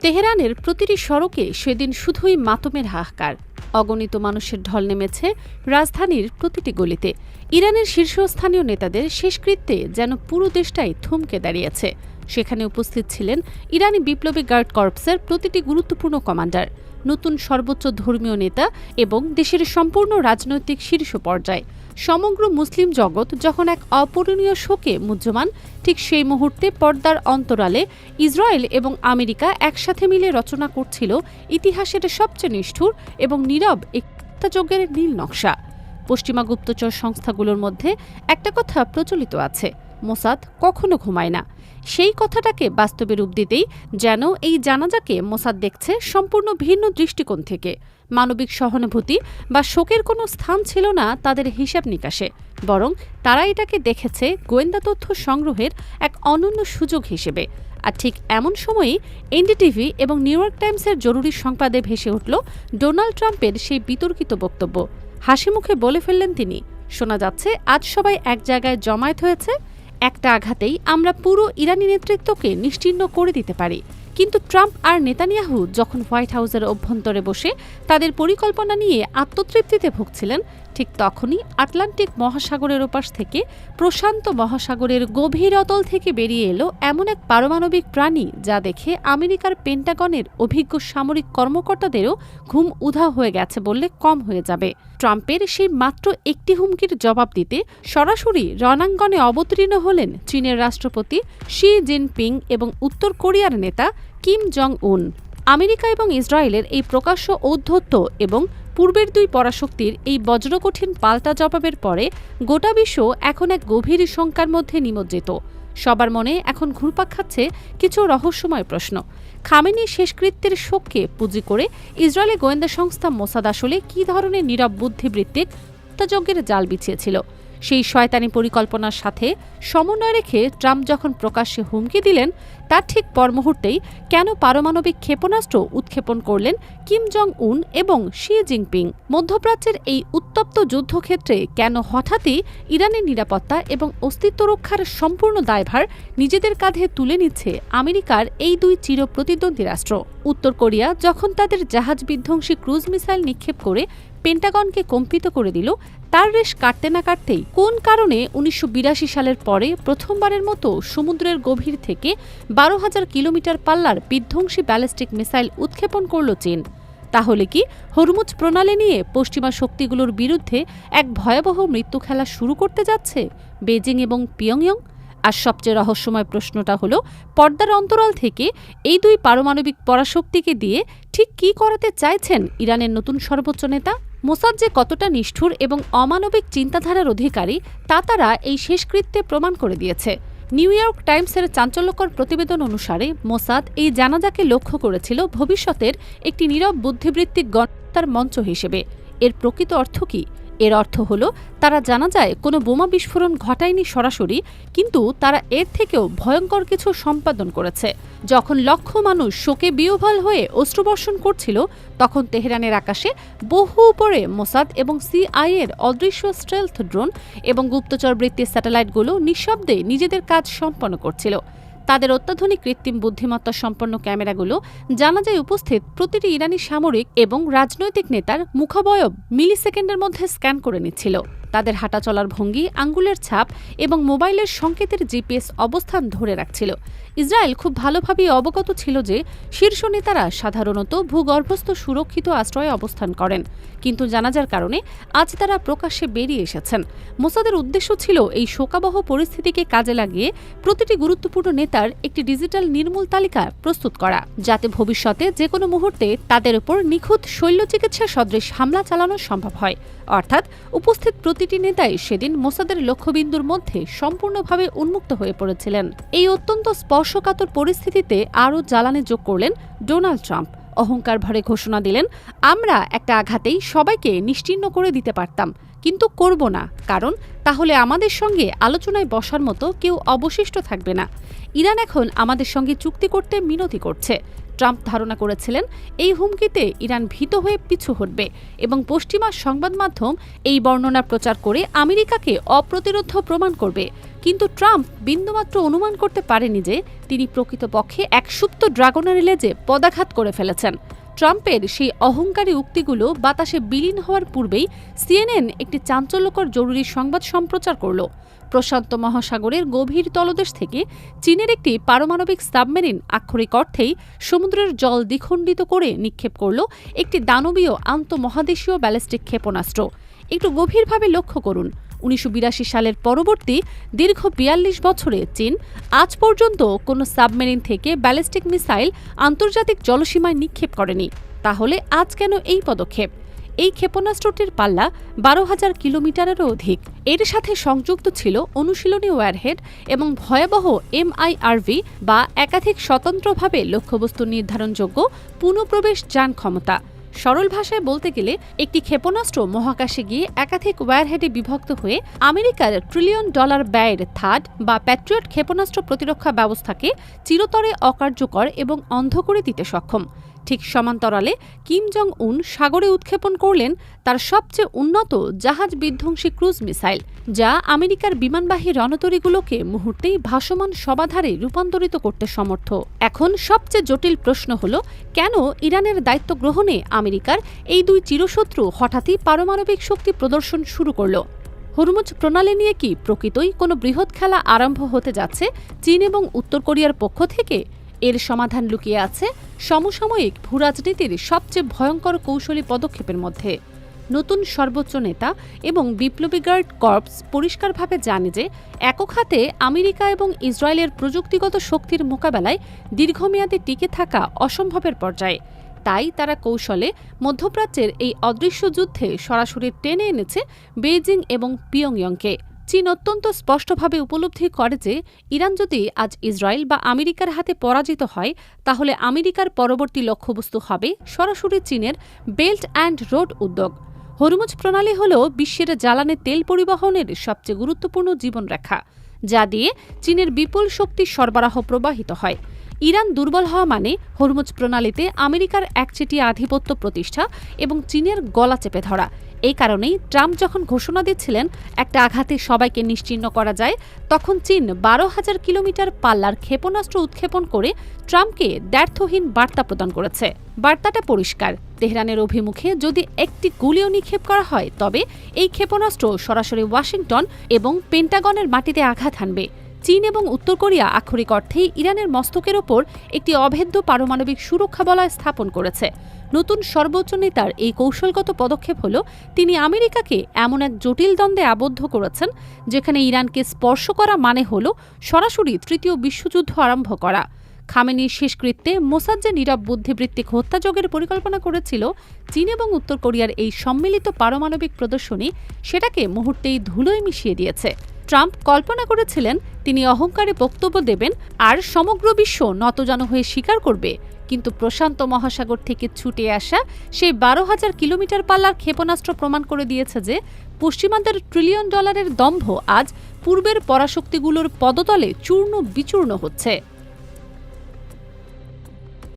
তেহরানের প্রতিটি সড়কে সেদিন শুধুই মাতমের হাহাকার। অগণিত মানুষের ঢল নেমেছে রাজধানীর প্রতিটি গলিতে। ইরানের শীর্ষস্থানীয় নেতাদের শেষকৃত্যে যেন পুরো দেশটাই থমকে দাঁড়িয়েছে। সেখানে উপস্থিত ছিলেন ইরানি বিপ্লবী গার্ড কর্পসের প্রতিটি গুরুত্বপূর্ণ কমান্ডার, নতুন সর্বোচ্চ ধর্মীয় নেতা এবং দেশের সম্পূর্ণ রাজনৈতিক শীর্ষ পর্যায়। সমগ্র মুসলিম জগৎ যখন এক অপূরণীয় শোকে মুহ্যমান, ঠিক সেই মুহূর্তে পর্দার অন্তরালে ইসরায়েল এবং আমেরিকা একসাথে মিলে রচনা করছিল ইতিহাসের সবচেয়ে নিষ্ঠুর এবং নীরব হত্যাযজ্ঞের নীল নকশা। পশ্চিমা গুপ্তচর সংস্থাগুলোর মধ্যে একটা কথা প্রচলিত আছে, মোসাদ কখনো ঘুমায় না। সেই কথাটাকে বাস্তবে রূপ দিতেই যেন এই জানাজাকে মোসাদ দেখছে সম্পূর্ণ ভিন্ন দৃষ্টিকোণ থেকে। মানবিক সহানুভূতি বা শোকের কোনো স্থান ছিল না তাদের হিসাব নিকাশে, বরং তারা এটাকে দেখেছে গোয়েন্দা তথ্য সংগ্রহের এক অনন্য সুযোগ হিসেবে। আর ঠিক এমন সময়েই এনডিটিভি এবং নিউ ইয়র্ক টাইমসের জরুরি সংবাদে ভেসে উঠল ডোনাল্ড ট্রাম্পের সেই বিতর্কিত বক্তব্য। হাসি মুখে বলে ফেললেন তিনি, শোনা যাচ্ছে আজ সবাই এক জায়গায় জমায়েত হয়েছে, একটা আঘাতেই আমরা পুরো ইরানি নেতৃত্বকে নিশ্চিহ্ন করে দিতে পারি। কিন্তু ট্রাম্প আর নেতানিয়াহু যখন হোয়াইট হাউসের অভ্যন্তরে বসে তাদের পরিকল্পনা নিয়ে আত্মতৃপ্তিতে ভুগছিলেন, ঠিক তখনই আটলান্টিক মহাসাগরের ওপাশ থেকে প্রশান্ত মহাসাগরের গভীর অতল থেকে বেরিয়ে এলো এমন এক পারমাণবিক প্রাণী যা দেখে আমেরিকার পেন্টাগনের অভিজ্ঞ সামরিক কর্মকর্তাদেরও ঘুম উধাও হয়ে গেছে বললে কম হয়ে যাবে। ট্রাম্পের সেই মাত্র একটি হুমকির জবাব দিতে সরাসরি রণাঙ্গনে অবতীর্ণ হলেন চীনের রাষ্ট্রপতি শি জিনপিং এবং উত্তর কোরিয়ার নেতা কিম জং উন। আমেরিকা এবং ইসরায়েলের এই প্রকাশ্য ঔদ্ধত্য এবং পূর্বের দুই পরাশক্তির এই বজ্রকঠিন পাল্টা জবাবের পরে গোটা বিশ্ব এখন এক গভীর শঙ্কার মধ্যে নিমজ্জিত। সবার মনে এখন ঘুরপাক খাচ্ছে কিছু রহস্যময় প্রশ্ন। খামেনির শেষকৃত্যের শোককে পুঁজি করে ইসরায়েলি গোয়েন্দা সংস্থা মোসাদ আসলে কী ধরনের নীরব বুদ্ধিবৃত্তিক হত্যাযজ্ঞের জাল বিছিয়েছিল? সেই শয়তানি পরিকল্পনার সাথে সমন্বয় রেখে ট্রাম্প যখন প্রকাশ্যে হুমকি দিলেন, তার ঠিক পর মুহূর্তেই কেন পারমাণবিক ক্ষেপণাস্ত্র উৎক্ষেপণ করলেন কিম জং উন এবং শি জিনপিং? মধ্যপ্রাচ্যের এই উত্তপ্ত যুদ্ধক্ষেত্রে কেন হঠাৎই ইরানের নিরাপত্তা এবং অস্তিত্ব রক্ষার সম্পূর্ণ দায়ভার নিজেদের কাঁধে তুলে নিচ্ছে আমেরিকার এই দুই চিরপ্রতিদ্বন্দ্বী রাষ্ট্র? উত্তর কোরিয়া যখন তাদের জাহাজ বিধ্বংসী ক্রুজ মিসাইল নিক্ষেপ করে পেন্টাগনকে কম্পিত করে দিল, তার রেশ কাটতে না কাটতেই কোন কারণে ১৯৮২ সালের পরে প্রথমবারের মতো সমুদ্রের গভীর থেকে ১২,০০০ কিলোমিটার পাল্লার বিধ্বংসী ব্যালিস্টিক মিসাইল উৎক্ষেপণ করল চীন? তাহলে কি হরমুজ প্রণালী নিয়ে পশ্চিমা শক্তিগুলোর বিরুদ্ধে এক ভয়াবহ মৃত্যু খেলা শুরু করতে যাচ্ছে বেজিং এবং পিয়ংইয়ং? আর সবচেয়ে রহস্যময় প্রশ্নটা হলো, পর্দার অন্তরাল থেকে এই দুই পারমাণবিক পরাশক্তিকে দিয়ে ঠিক কী করাতে চাইছেন ইরানের নতুন সর্বোচ্চ নেতা? মোসাদ যে কতটা নিষ্ঠুর এবং অমানবিক চিন্তাধারার অধিকারী তা তারা এই শেষকৃত্যে প্রমাণ করে দিয়েছে। নিউ ইয়র্ক টাইমসের চাঞ্চল্যকর প্রতিবেদন অনুসারে মোসাদ এই জানাজাকে লক্ষ্য করেছিল ভবিষ্যতের একটি নীরব বুদ্ধিবৃত্তিক গণহত্যার মঞ্চ হিসেবে। এর প্রকৃত অর্থ কী? এর অর্থ হলো, তারা জানাজায় কোনো বোমা বিস্ফোরণ ঘটায়নি সরাসরি, কিন্তু তারা এর থেকেও ভয়ঙ্কর কিছু সম্পাদন করেছে। যখন লক্ষ মানুষ শোকে বিহ্বল হয়ে অশ্রুবর্ষণ করছিল, তখন তেহরানের আকাশে বহু উপরে মোসাদ এবং সিআইএর অদৃশ্য স্টেলথ ড্রোন এবং গুপ্তচর বৃত্তির স্যাটেলাইটগুলো নিঃশব্দে নিজেদের কাজ সম্পন্ন করছিল। তাদের অত্যাধুনিক কৃত্রিম বুদ্ধিমত্তা সম্পন্ন ক্যামেরাগুলো জানাজায় উপস্থিত প্রতিটি ইরানি সামরিক এবং রাজনৈতিক নেতার মুখাবয়ব মিলিসেকেন্ডের মধ্যে স্ক্যান করে নিচ্ছিল। তাদের হাঁটা চলার ভঙ্গি, আঙ্গুলের ছাপ এবং মোবাইলের সংকেতের জিপিএস অবস্থান ধরে রাখছিল। ইসরায়েল খুব ভালোভাবেই অবগত ছিল যে শীর্ষ নেতারা সাধারণত ভূগর্ভস্থ সুরক্ষিত আশ্রয়ে অবস্থান করেন, কিন্তু জানাজার কারণে আজ তারা প্রকাশ্যে বেরিয়ে এসেছেন। মোসাদের উদ্দেশ্য ছিল এই শোকাবহ পরিস্থিতিকে কাজে লাগিয়ে প্রতিটি গুরুত্বপূর্ণ নেতার একটি ডিজিটাল নির্মূল তালিকা প্রস্তুত করা, যাতে ভবিষ্যতে যে কোনো মুহূর্তে তাদের উপর নিখুঁত শল্যচিকিৎসা সদৃশ হামলা চালানো সম্ভব হয়। অর্থাৎ উপস্থিত প্রতিটি নেতাই সেদিন মোসাদের লক্ষ্যবিন্দুর মধ্যে সম্পূর্ণভাবে উন্মুক্ত হয়ে পড়েছিলেন। এই অত্যন্ত স্পর্শকাতর পরিস্থিতিতে আরও জ্বালানি যোগ করলেন ডোনাল্ড ট্রাম্প। অহংকার ভরে ঘোষণা দিলেন, আমরা একটা আঘাতেই সবাইকে নিশ্চিহ্ন করে দিতে পারতাম, কিন্তু করব না, কারণ তাহলে আমাদের সঙ্গে আলোচনায় বসার মতো কেউ অবশিষ্ট থাকবে না। ইরান এখন আমাদের সঙ্গে চুক্তি করতে মিনতি করছে, ট্রাম্প ধারণা করেছিলেন এই হুমকিতে ইরান ভীত হয়ে পিছু হটবে এবং পশ্চিমা সংবাদ মাধ্যম এই বর্ণনা প্রচার করে আমেরিকাকে অপ্রতিরোধ্য প্রমাণ করবে। কিন্তু ট্রাম্প বিন্দুমাত্র অনুমান করতে পারেনি যে তিনি প্রকৃতপক্ষে এক সুপ্ত ড্রাগনের লেজে পদাঘাত করে ফেলেছেন। ট্রাম্পের সেই অহংকারী উক্তিগুলো বাতাসে বিলীন হওয়ার পূর্বেই সিএনএন একটি চাঞ্চল্যকর জরুরি সংবাদ সম্প্রচার করল। প্রশান্ত মহাসাগরের গভীর তলদেশ থেকে চীনের একটি পারমাণবিক সাবমেরিন আক্ষরিক অর্থেই সমুদ্রের জল দ্বিখণ্ডিত করে নিক্ষেপ করল একটি দানবীয় আন্তঃমহাদেশীয় ব্যালিস্টিক ক্ষেপণাস্ত্র। একটু গভীরভাবে লক্ষ্য করুন, 1982 সালের পরবর্তী দীর্ঘ 42 বছরে চীন আজ পর্যন্ত কোনো সাবমেরিন থেকে ব্যালিস্টিক মিসাইল আন্তর্জাতিক জলসীমায় নিক্ষেপ করেনি। তাহলে আজ কেন এই পদক্ষেপ? এই ক্ষেপণাস্ত্রটির পাল্লা 12,000 কিলোমিটারেরও অধিক। এর সাথে সংযুক্ত ছিল অনুশীলনী ওয়্যারহেড এবং ভয়াবহ MIRV বা একাধিক স্বতন্ত্রভাবে লক্ষ্যবস্তু নির্ধারণযোগ্য পুনঃপ্রবেশ যান ক্ষমতা। সরল ভাষায় বলতে গেলে একটি ক্ষেপণাস্ত্র মহাকাশে গিয়ে একাধিক ওয়্যারহেডে বিভক্ত হয়ে আমেরিকার $1 ট্রিলিয়ন ব্যয়ের থার্ড বা প্যাট্রিয়ট ক্ষেপণাস্ত্র প্রতিরক্ষা ব্যবস্থাকে চিরতরে অকার্যকর এবং অন্ধ করে দিতে সক্ষম। ঠিক সমান্তরালে কিম জং উন সাগরে উৎক্ষেপণ করলেন তার সবচেয়ে উন্নত জাহাজ বিধ্বংসী ক্রুজ মিসাইল, যা আমেরিকার বিমানবাহী রণতরীগুলোকে মুহূর্তেই ভাসমান শবাধারে রূপান্তরিত করতে সমর্থ। এখন সবচেয়ে জটিল প্রশ্ন হল, কেন ইরানের দায়িত্ব গ্রহণে আমেরিকার এই দুই চিরশত্রু হঠাৎই পারমাণবিক শক্তি প্রদর্শন শুরু করল? হরমুজ প্রণালী নিয়ে কি প্রকৃতই কোনো বৃহৎ খেলা আরম্ভ হতে যাচ্ছে চীন এবং উত্তর কোরিয়ার পক্ষ থেকে? এর সমাধান লুকিয়ে আছে সমসাময়িক ভূরাজনীতির সবচেয়ে ভয়ঙ্কর কৌশলী পদক্ষেপের মধ্যে। নতুন সর্বোচ্চ নেতা এবং বিপ্লবী গার্ড কর্পস পরিষ্কারভাবে জানে যে একক হাতে আমেরিকা এবং ইসরায়েলের প্রযুক্তিগত শক্তির মোকাবেলায় দীর্ঘমেয়াদে টিকে থাকা অসম্ভবের পর্যায়ে। তাই তারা কৌশলে মধ্যপ্রাচ্যের এই অদৃশ্য যুদ্ধে সরাসরি টেনে এনেছে বেইজিং এবং পিয়ংইয়ংকে। চীন অত্যন্ত স্পষ্টভাবে উপলব্ধি করে যে ইরান যদি আজ ইসরায়েল বা আমেরিকার হাতে পরাজিত হয়, তাহলে আমেরিকার পরবর্তী লক্ষ্যবস্তু হবে সরাসরি চীনের বেল্ট অ্যান্ড রোড উদ্যোগ। হরমুজ প্রণালী হল বিশ্বের জ্বালানি তেল পরিবহনের সবচেয়ে গুরুত্বপূর্ণ জীবনরেখা, যা দিয়ে চীনের বিপুল শক্তি সরবরাহ প্রবাহিত হয়। ইরান দুর্বল হওয়া মানে হরমুজ প্রণালীতে আমেরিকার একচেটিয়া আধিপত্য প্রতিষ্ঠা এবং চীনের গলা চেপে ধরা। এই কারণেই ট্রাম্প যখন ঘোষণা দিচ্ছিলেন একটা আঘাতে সবাইকে নিশ্চিহ্ন করা যায়, তখন চীন 12,000 কিলোমিটার পাল্লার ক্ষেপণাস্ত্র উৎক্ষেপণ করে ট্রাম্পকে দ্ব্যর্থহীন বার্তা প্রদান করেছে। বার্তাটা পরিষ্কার, তেহরানের অভিমুখে যদি একটি গুলিও নিক্ষেপ করা হয়, তবে এই ক্ষেপণাস্ত্র সরাসরি ওয়াশিংটন এবং পেন্টাগনের মাটিতে আঘাত হানবে। চীন এবং উত্তর কোরিয়া আক্ষরিক অর্থেই ইরানের মস্তকের ওপর একটি অভেদ্য পারমাণবিক সুরক্ষা বলয় স্থাপন করেছে। নতুন সর্বোচ্চ নেতার এই কৌশলগত পদক্ষেপ হল তিনি আমেরিকাকে এমন এক জটিল দ্বন্দ্বে আবদ্ধ করেছেন, যেখানে ইরানকে স্পর্শ করা মানে হল সরাসরি তৃতীয় বিশ্বযুদ্ধ আরম্ভ করা। খামেনির শেষকৃত্যে মোসাদ যে নীরব বুদ্ধিবৃত্তিক হত্যাযজ্ঞের পরিকল্পনা করেছিল, চীন এবং উত্তর কোরিয়ার এই সম্মিলিত পারমাণবিক প্রদর্শনী সেটাকে মুহূর্তেই ধুলোয় মিশিয়ে দিয়েছে। ট্রাম্প কল্পনা করেছিলেন তিনি অহংকারে বক্তব্য দেবেন আর সমগ্র বিশ্ব নতজানু হয়ে স্বীকার করবে, কিন্তু প্রশান্ত মহাসাগর থেকে ছুটে আসা সেই 12,000 কিলোমিটার পাল্লার ক্ষেপণাস্ত্র প্রমাণ করে দিয়েছে যে পশ্চিমাদের $1 ট্রিলিয়ন দম্ভ আজ পূর্বের পরাশক্তিগুলোর পদতলে চূর্ণ বিচূর্ণ হচ্ছে।